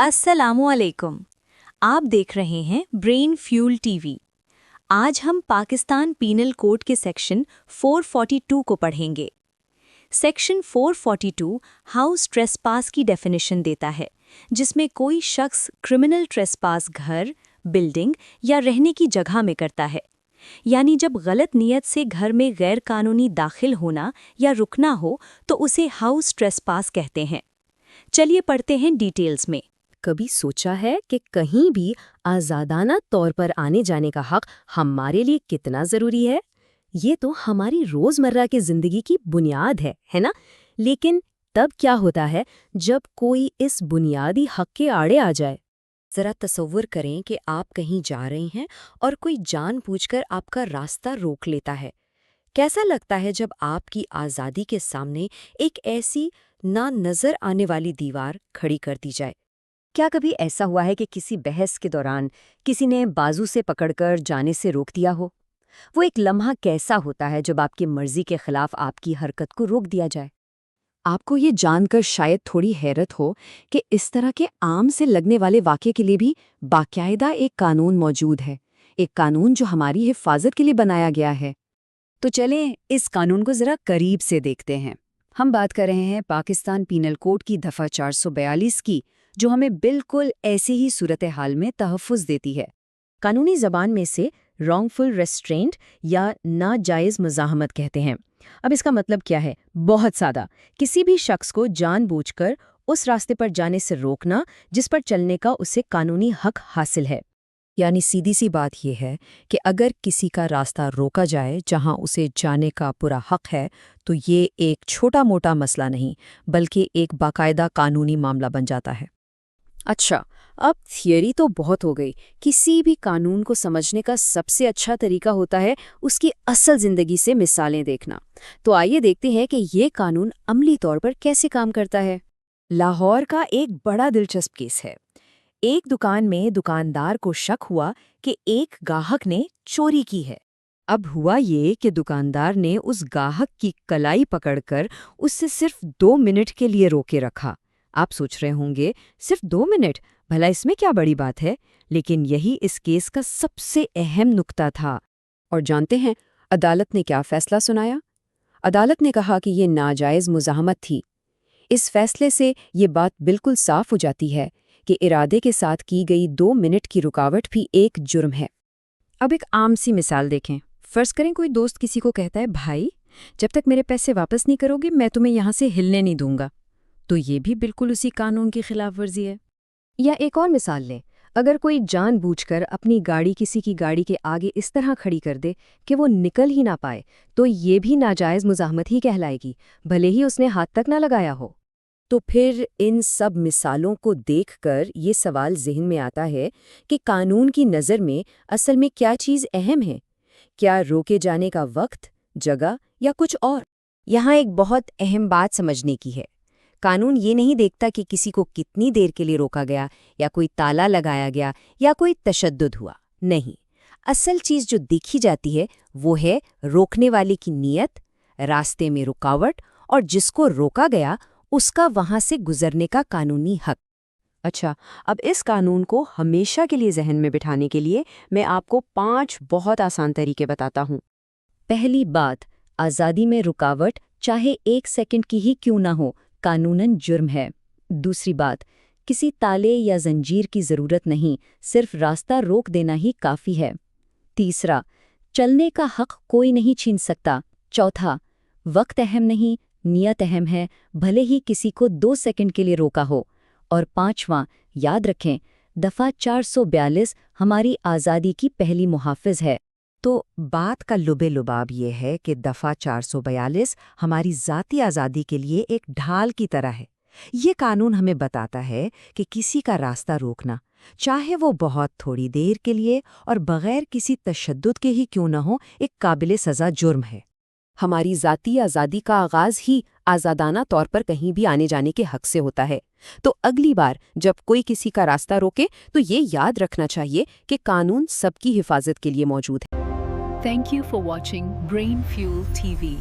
अस्सलामुअलैकुम। आप देख रहे हैं ब्रेन फ्यूल टीवी। आज हम पाकिस्तान पीनल कोड के सेक्शन 442 को पढ़ेंगे। सेक्शन 442 हाउस ट्रेसपास की डेफिनेशन देता है, जिसमें कोई शख्स क्रिमिनल ट्रेसपास घर, बिल्डिंग या रहने की जगह में करता है। यानी जब गलत नियत से घर में गैर कानूनी दाखिल होना या रुकना हो तो उसे हाउस ट्रेसपास कहते हैं। चलिए पढ़ते हैं डिटेल्स में। कभी सोचा है कि कहीं भी आज़ादाना तौर पर आने जाने का हक हमारे लिए कितना ज़रूरी है? ये तो हमारी रोज़मर्रा की ज़िंदगी की बुनियाद है ना? लेकिन तब क्या होता है जब कोई इस बुनियादी हक के आड़े आ जाए? ज़रा तसव्वुर करें कि आप कहीं जा रहे हैं और कोई जानबूझकर आपका रास्ता रोक लेता है। कैसा लगता है जब आपकी आज़ादी के सामने एक ऐसी ना नज़र आने वाली दीवार खड़ी कर दी जाए? क्या कभी ऐसा हुआ है कि किसी बहस के दौरान किसी ने बाजू से पकड़कर जाने से रोक दिया हो? वो एक लम्हा कैसा होता है जब आपकी मर्जी के खिलाफ आपकी हरकत को रोक दिया जाए? आपको ये जानकर शायद थोड़ी हैरत हो कि इस तरह के आम से लगने वाले वाक़े के लिए भी बाकायदा एक कानून मौजूद है, एक कानून जो हमारी हिफाजत के लिए बनाया गया है। तो चलें इस कानून को ज़रा करीब से देखते हैं। हम बात कर रहे हैं पाकिस्तान पीनल कोड की दफ़ा 442 की, जो हमें बिल्कुल ऐसे ही सूरत हाल में तहफ़्फ़ुज़ देती है। कानूनी ज़बान में से रॉन्गफुल रेस्ट्रेंट या नाजायज़ मुज़ाहमत कहते हैं। अब इसका मतलब क्या है? बहुत सादा, किसी भी शख्स को जानबूझकर उस रास्ते पर जाने से रोकना जिस पर चलने का उसे कानूनी हक हासिल है। यानी सीधी सी बात यह है कि अगर किसी का रास्ता रोका जाए जहां उसे जाने का पूरा हक है, तो ये एक छोटा मोटा मसला नहीं बल्कि एक बाकायदा कानूनी मामला बन जाता है। अच्छा, अब थियरी तो बहुत हो गई। किसी भी कानून को समझने का सबसे अच्छा तरीका होता है उसकी असल ज़िंदगी से मिसालें देखना। तो आइए देखते हैं कि ये कानून अमली तौर पर कैसे काम करता है। लाहौर का एक बड़ा दिलचस्प केस है। एक दुकान में दुकानदार को शक हुआ कि एक गाहक ने चोरी की है। अब हुआ ये कि दुकानदार ने उस गाहक की कलाई पकड़कर उससे सिर्फ 2 मिनट के लिए रोके रखा। आप सोच रहे होंगे, सिर्फ 2 मिनट, भला इसमें क्या बड़ी बात है? लेकिन यही इस केस का सबसे अहम नुक्ता था। और जानते हैं अदालत ने क्या फैसला सुनाया? अदालत ने कहा कि ये नाजायज़ मुज़ाहमत थी। इस फैसले से ये बात बिल्कुल साफ हो जाती है कि इरादे के साथ की गई 2 मिनट की रुकावट भी एक जुर्म है। अब एक आम सी मिसाल देखें। फ़र्ज़ करें कोई दोस्त किसी को कहता है, भाई जब तक मेरे पैसे वापस नहीं करोगे मैं तुम्हें यहाँ से हिलने नहीं दूंगा। तो ये भी बिल्कुल उसी कानून की खिलाफ वर्जी है। या एक और मिसाल लें, अगर कोई जानबूझकर अपनी गाड़ी किसी की गाड़ी के आगे इस तरह खड़ी कर दे कि वो निकल ही ना पाए, तो ये भी नाजायज़ मुज़ाहमत ही कहलाएगी, भले ही उसने हाथ तक ना लगाया हो। तो फिर इन सब मिसालों को देखकर ये सवाल ज़हन में आता है कि कानून की नज़र में असल में क्या चीज़ अहम है? क्या रोके जाने का वक्त, जगह या कुछ और? यहाँ एक बहुत अहम बात समझने की है। कानून ये नहीं देखता कि किसी को कितनी देर के लिए रोका गया या कोई ताला लगाया गया या कोई तशद्दुद हुआ। नहीं, असल चीज़ जो देखी जाती है वो है रोकने वाले की नीयत, रास्ते में रुकावट और जिसको रोका गया उसका वहाँ से गुजरने का कानूनी हक। अच्छा, अब इस कानून को हमेशा के लिए जहन में बिठाने के लिए मैं आपको 5 बहुत आसान तरीके बताता हूँ। पहली बात, आज़ादी में रुकावट चाहे 1 सेकंड की ही क्यों ना हो, कानूनन जुर्म है। दूसरी बात, किसी ताले या जंजीर की ज़रूरत नहीं, सिर्फ रास्ता रोक देना ही काफ़ी है। तीसरा, चलने का हक कोई नहीं छीन सकता। चौथा, वक्त अहम नहीं, नियत अहम है, भले ही किसी को 2 सेकंड के लिए रोका हो। और पांचवां, याद रखें, दफ़ा 442 हमारी आज़ादी की पहली मुहाफ़िज़ है। तो बात का लुबे-लुबाब ये है कि दफ़ा 442 हमारी ज़ाती आज़ादी के लिए एक ढाल की तरह है। ये कानून हमें बताता है कि किसी का रास्ता रोकना, चाहे वो बहुत थोड़ी देर के लिए और बग़ैर किसी तशद्दुद के ही क्यों न हो, एक काबिले सज़ा जुर्म है। हमारी ज़ाती आज़ादी का आगाज़ ही आज़ादाना तौर पर कहीं भी आने जाने के हक से होता है। तो अगली बार जब कोई किसी का रास्ता रोके तो ये याद रखना चाहिए कि कानून सबकी हिफाजत के लिए मौजूद है। Thank you for watching Brain Fuel TV.